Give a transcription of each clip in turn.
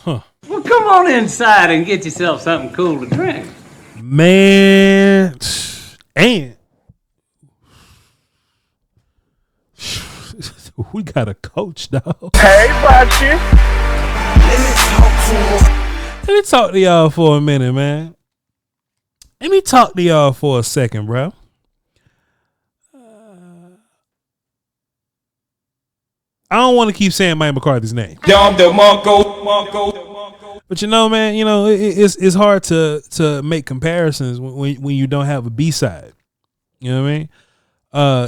Huh. Well, come on inside and get yourself something cool to drink. Man, and we got a coach, dog. Hey, Bachi. Let me talk to y'all for a minute, man. Let me talk to y'all for a second, bro. I don't want to keep saying Mike McCarthy's name. But you know, man, you know, it's hard to make comparisons when you don't have a B-side. You know what I mean?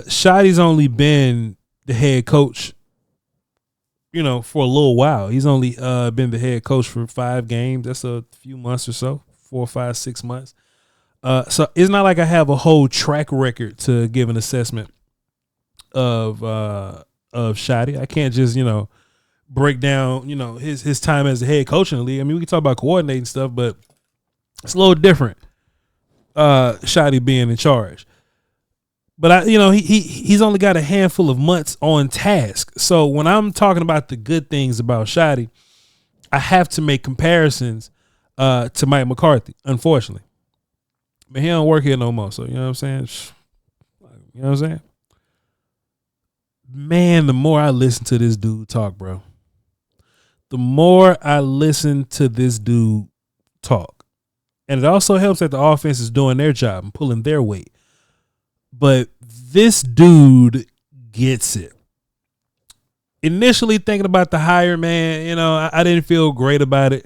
Schotty's only been the head coach, you know, for a little while. He's only been the head coach for 5 games. That's a few months or so, 4, 5, 6 months. So it's not like I have a whole track record to give an assessment of Schotty. I can't just, you know, break down, you know, his time as a head coach in the league. I mean, we can talk about coordinating stuff, but it's a little different. Schotty being in charge. But he's only got a handful of months on task. So when I'm talking about the good things about Schotty, I have to make comparisons to Mike McCarthy, unfortunately. But he don't work here no more. So you know what I'm saying? You know what I'm saying? Man, the more I listen to this dude talk, bro, the more I listen to this dude talk. And it also helps that the offense is doing their job and pulling their weight. But this dude gets it. Initially thinking about the hire, man, you know, I didn't feel great about it.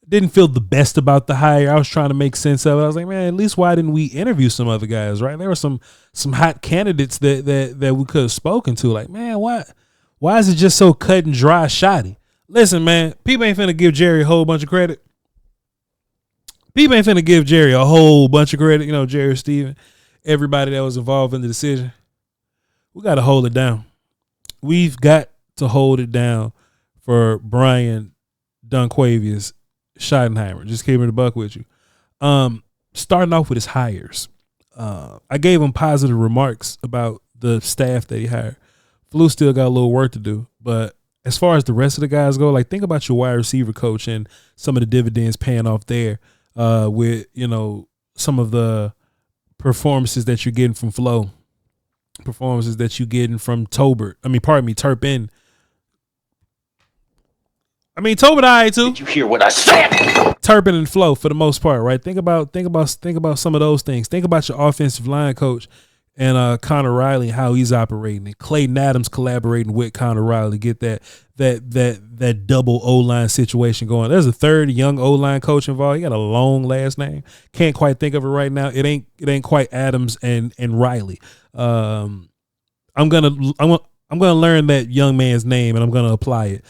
Didn't feel the best about the hire. I was trying to make sense of it. I was like, man, at least why didn't we interview some other guys, right? There were some hot candidates that we could have spoken to. Like, man, why is it just so cut and dry Schotty? Listen, man, people ain't finna give Jerry a whole bunch of credit. People ain't finna give Jerry a whole bunch of credit. You know, Jerry, Steven, everybody that was involved in the decision. We got to hold it down. We've got to hold it down for Brian Dunquavius Schottenheimer. Just keeping it a buck with you. Starting off with his hires. I gave him positive remarks about the staff that he hired. Flu still got a little work to do, but as far as the rest of the guys go, like think about your wide receiver coach and some of the dividends paying off there with, you know, some of the performances that you're getting from Flo, performances that you're getting from Turpin. Tobin, all right too. Did you hear what I said? Turpin and Flo for the most part, right? Think about some of those things. Think about your offensive line coach and Connor Riley, how he's operating, and Clayton Adams collaborating with Connor Riley to get that double O-line situation going. There's a third young O-line coach involved. He got a long last name. Can't quite think of it right now. It ain't quite Adams and Riley. I'm gonna learn that young man's name and I'm gonna apply it.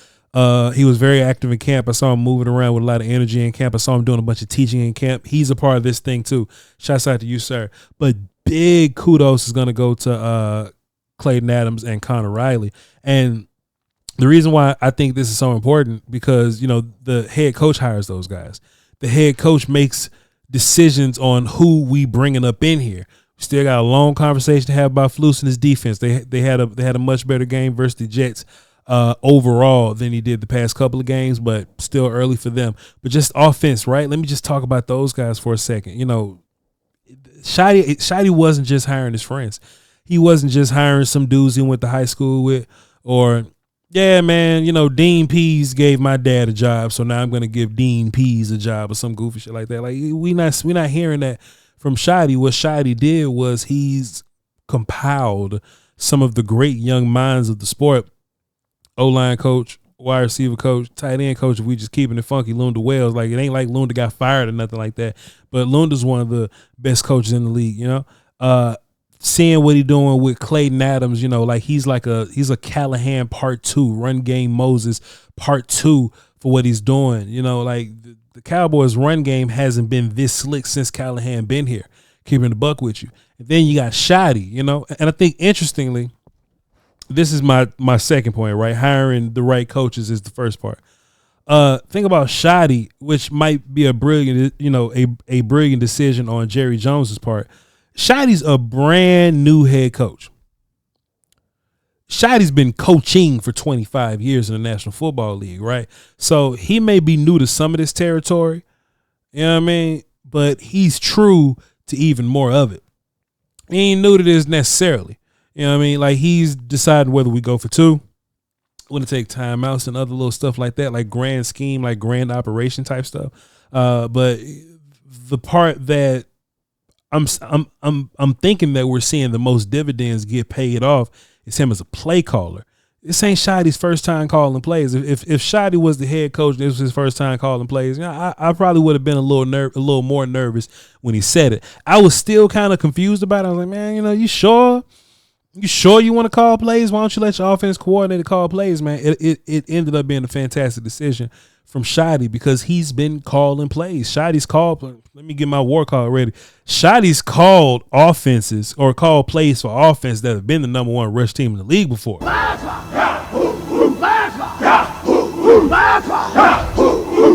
He was very active in camp. I saw him moving around with a lot of energy in camp. I saw him doing a bunch of teaching in camp. He's a part of this thing too. Shouts out to you, sir. But big kudos is going to go to Clayton Adams and Connor Riley. And the reason why I think this is so important, because, you know, the head coach hires those guys. The head coach makes decisions on who we bringing up in here. We still got a long conversation to have about Flus and his defense. They had a much better game versus the Jets overall than he did the past couple of games, but still early for them. But just offense, right? Let me just talk about those guys for a second. You know, Schotty wasn't just hiring his friends. He wasn't just hiring some dudes he went to high school with, or, yeah, man, you know, Dean Pease gave my dad a job, so now I'm going to give Dean Pease a job or some goofy shit like that. Like, we not hearing that from Schotty. What Schotty did was he's compiled some of the great young minds of the sport. O-line coach, wide receiver coach, tight end coach, if we just keeping it funky, Lunda Wells. Like, it ain't like Lunda got fired or nothing like that. But Lunda's one of the best coaches in the league, you know. Seeing what he's doing with Clayton Adams, you know, like he's a Callahan part 2, run game Moses part 2 for what he's doing. You know, like the Cowboys run game hasn't been this slick since Callahan been here, keeping the buck with you. And then you got Schotty, you know. And I think interestingly, this is my second point, right? Hiring the right coaches is the first part. Think about Schotty, which might be a brilliant decision on Jerry Jones's part. Schotty's a brand new head coach. Schotty's been coaching for 25 years in the National Football League, right? So he may be new to some of this territory, you know what I mean? But he's true to even more of it. He ain't new to this necessarily. You know what I mean? Like, he's deciding whether we go for two, want to take timeouts and other little stuff like that, like grand scheme, like grand operation type stuff. But the part that I'm thinking that we're seeing the most dividends get paid off is him as a play caller. This ain't Schotty's first time calling plays. If Schotty was the head coach, this was his first time calling plays, you know, I probably would have been a little more nervous when he said it. I was still kind of confused about it. I was like, man, you know, you sure you want to call plays? Why don't you let your offense coordinator call plays, man? It ended up being a fantastic decision from Schotty because he's been calling plays. Schotty's called. Let me get my war call ready. Schotty's called offenses or called plays for offense that have been the number one rush team in the league before.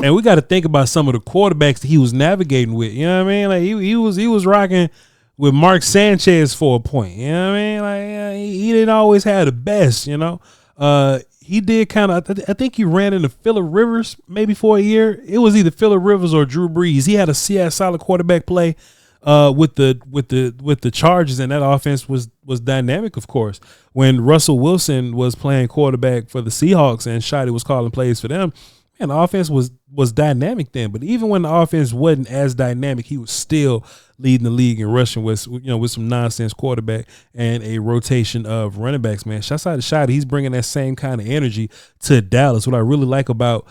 And we got to think about some of the quarterbacks that he was navigating with. You know what I mean? Like he was rocking with Mark Sanchez for a point. You know what I mean? Like he didn't always have the best. You know. He did kind of. I think he ran into Phillip Rivers maybe for a year. It was either Phillip Rivers or Drew Brees. He had a solid quarterback play with the Chargers, and that offense was dynamic. Of course, when Russell Wilson was playing quarterback for the Seahawks and Schotty was calling plays for them, man, the offense was dynamic then. But even when the offense wasn't as dynamic, he was still leading the league in rushing with some nonsense quarterback and a rotation of running backs, man. Shouts out to Schotty. He's bringing that same kind of energy to Dallas. What I really like about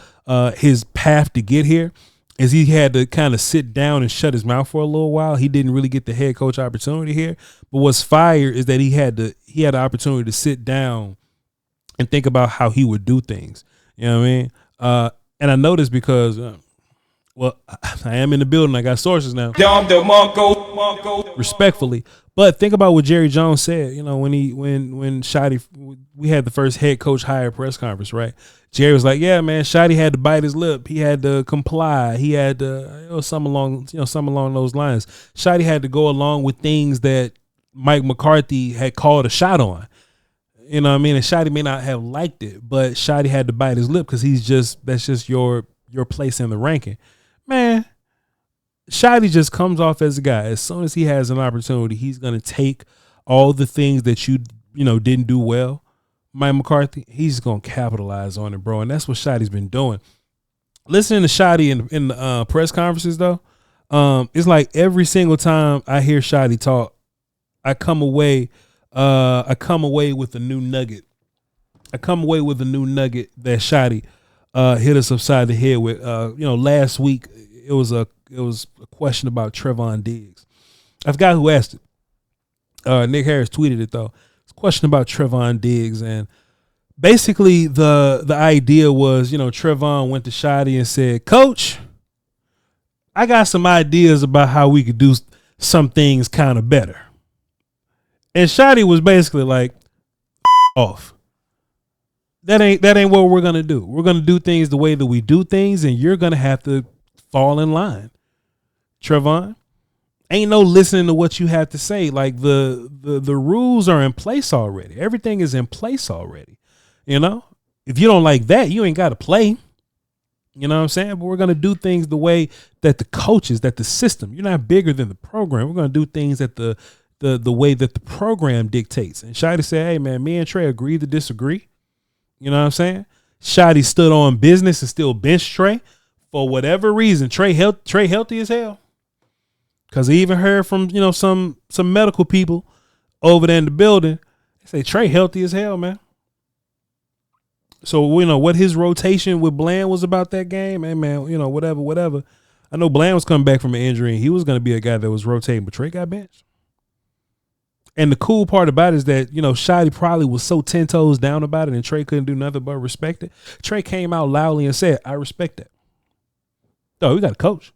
his path to get here is he had to kind of sit down and shut his mouth for a little while. He didn't really get the head coach opportunity here. But what's fire is that he had the opportunity to sit down and think about how he would do things. You know what I mean? And I know this because well, I am in the building. I got sources now. Respectfully. But think about what Jerry Jones said, you know, when Schotty, we had the first head coach hire press conference, right? Jerry was like, yeah, man, Schotty had to bite his lip. He had to comply. He had to, something along those lines. Schotty had to go along with things that Mike McCarthy had called a shot on. You know what I mean? And Schotty may not have liked it, but Schotty had to bite his lip because that's just your place in the ranking. Man, Schotty just comes off as a guy. As soon as he has an opportunity, he's going to take all the things that you didn't do well, Mike McCarthy, he's going to capitalize on it, bro. And that's what Schotty's been doing. Listening to Schotty in the press conferences, though, it's like every single time I hear Schotty talk, I come away with a new nugget. I come away with a new nugget that Schotty hit us upside the head with. Last week it was a question about Trevon Diggs. I forgot who asked it. Nick Harris tweeted it though. It's a question about Trevon Diggs, and basically the idea was, Trevon went to Schotty and said, "Coach, I got some ideas about how we could do some things kind of better." And Schotty was basically like, "Off. That ain't what we're gonna do. We're gonna do things the way that we do things, and you're gonna have to fall in line. Trevon, ain't no listening to what you have to say. Like the rules are in place already. Everything is in place already. If you don't like that, you ain't got to play. You know what I'm saying? But we're gonna do things the way that the coaches, that the system. You're not bigger than the program. We're gonna do things at the way that the program dictates." And Schotty said, "Hey man, me and Trey agree to disagree." You know what I'm saying? Schotty stood on business and still benched Trey for whatever reason. Trey healthy as hell. Cause I even heard from some medical people over there in the building. They say Trey healthy as hell, man. So what his rotation with Bland was about that game, and man, whatever. I know Bland was coming back from an injury and he was going to be a guy that was rotating, but Trey got benched. And the cool part about it is that, Schotty probably was so 10 toes down about it and Trey couldn't do nothing but respect it. Trey came out loudly and said, "I respect that." Oh, we got a coach.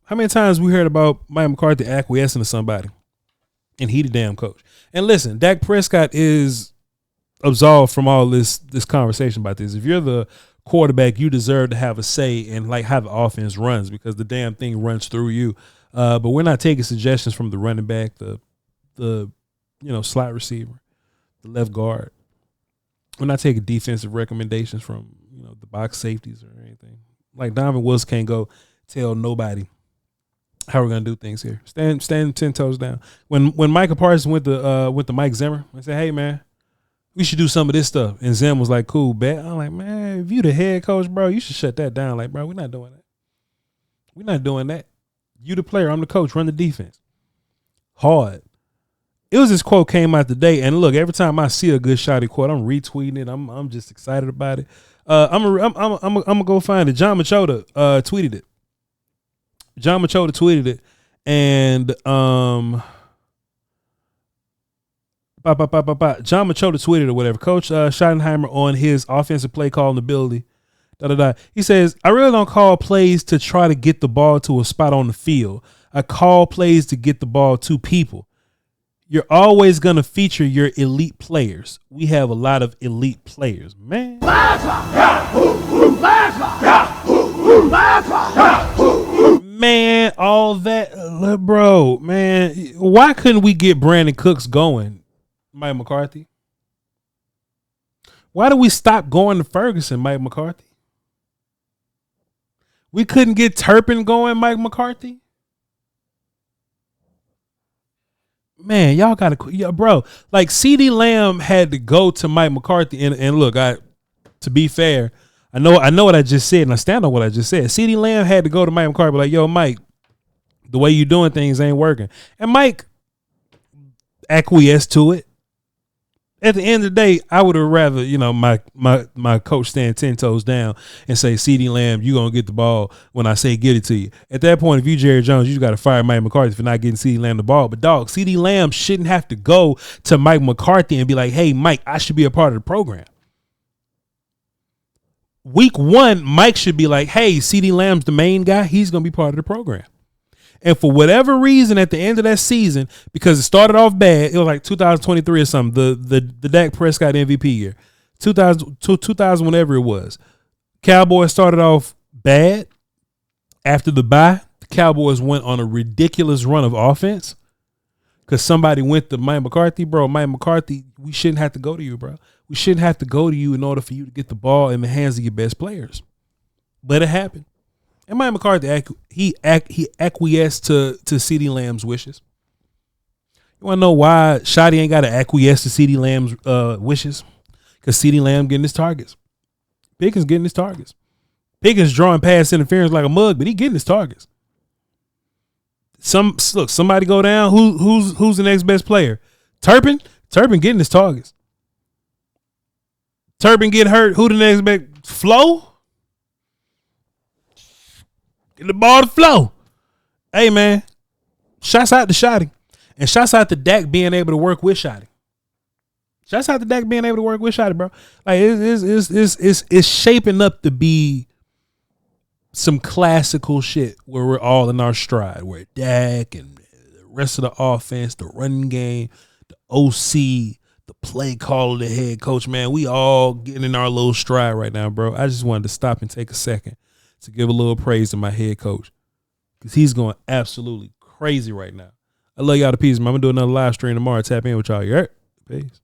How many times we heard about Mike McCarthy acquiescing to somebody and he the damn coach? And listen, Dak Prescott is absolved from all this conversation about this. If you're the quarterback, you deserve to have a say in like how the offense runs because the damn thing runs through you. But we're not taking suggestions from the running back, the slot receiver, the left guard. We're not taking defensive recommendations from the box safeties or anything. Like Donovan Wilson can't go tell nobody how we're gonna do things here. Stand 10 toes down. When Micah Parsons went to Mike Zimmer and said, "Hey man, we should do some of this stuff," and Zim was like, "Cool, bet." I'm like, man, if you the head coach, bro, you should shut that down. Like, bro, we're not doing that. We're not doing that. You the player, I'm the coach. Run the defense. Hard. It was this quote came out today, and look, every time I see a good Schotty quote, I'm retweeting it. I'm just excited about it. I'm gonna go find it. John Machota tweeted it. John Machota tweeted it, and John Machota tweeted or whatever. Coach Schottenheimer on his offensive play call ability. He says, "I really don't call plays to try to get the ball to a spot on the field. I call plays to get the ball to people. You're always going to feature your elite players. We have a lot of elite players, man." Man, all that, bro, man. Why couldn't we get Brandon Cooks going, Mike McCarthy? Why did we stop going to Ferguson, Mike McCarthy? We couldn't get Turpin going, Mike McCarthy? Man, y'all got to, bro. Like CeeDee Lamb had to go to Mike McCarthy, and look, to be fair, I know what I just said, and I stand on what I just said. CeeDee Lamb had to go to Mike McCarthy, like, "Yo, Mike, the way you doing things ain't working," and Mike acquiesced to it. At the end of the day, I would have rather, my coach stand 10 toes down and say, "CeeDee Lamb, you gonna get the ball when I say get it to you." At that point, if you Jerry Jones, you got to fire Mike McCarthy for not getting CeeDee Lamb the ball. But dog, CeeDee Lamb shouldn't have to go to Mike McCarthy and be like, "Hey, Mike, I should be a part of the program." Week 1, Mike should be like, "Hey, CeeDee Lamb's the main guy. He's gonna be part of the program." And for whatever reason, at the end of that season, because it started off bad, it was like 2023 or something, the Dak Prescott MVP year, 2000 whenever it was. Cowboys started off bad. After the bye, the Cowboys went on a ridiculous run of offense because somebody went to Mike McCarthy. Bro, Mike McCarthy, we shouldn't have to go to you, bro. We shouldn't have to go to you in order for you to get the ball in the hands of your best players. But it happened. And Mike McCarthy, he acquiesced to CeeDee Lamb's wishes. You want to know why Schotty ain't got to acquiesce to CeeDee Lamb's wishes? Because CeeDee Lamb getting his targets. Pickens getting his targets. Pickens drawing pass interference like a mug, but he getting his targets. Somebody go down. Who's the next best player? Turpin getting his targets. Turpin get hurt. Who the next best? Flo? Get the ball to Flo. Hey, man. Shouts out to Schotty. And shouts out to Dak being able to work with Schotty. Shouts out to Dak being able to work with Schotty, bro. Like, it's shaping up to be some classical shit where we're all in our stride, where Dak and the rest of the offense, the running game, the OC, the play caller, the head coach, man, we all getting in our little stride right now, bro. I just wanted to stop and take a second to give a little praise to my head coach because he's going absolutely crazy right now. I love y'all to pieces, man. I'm going to do another live stream tomorrow. Tap in with y'all. You heard? Peace.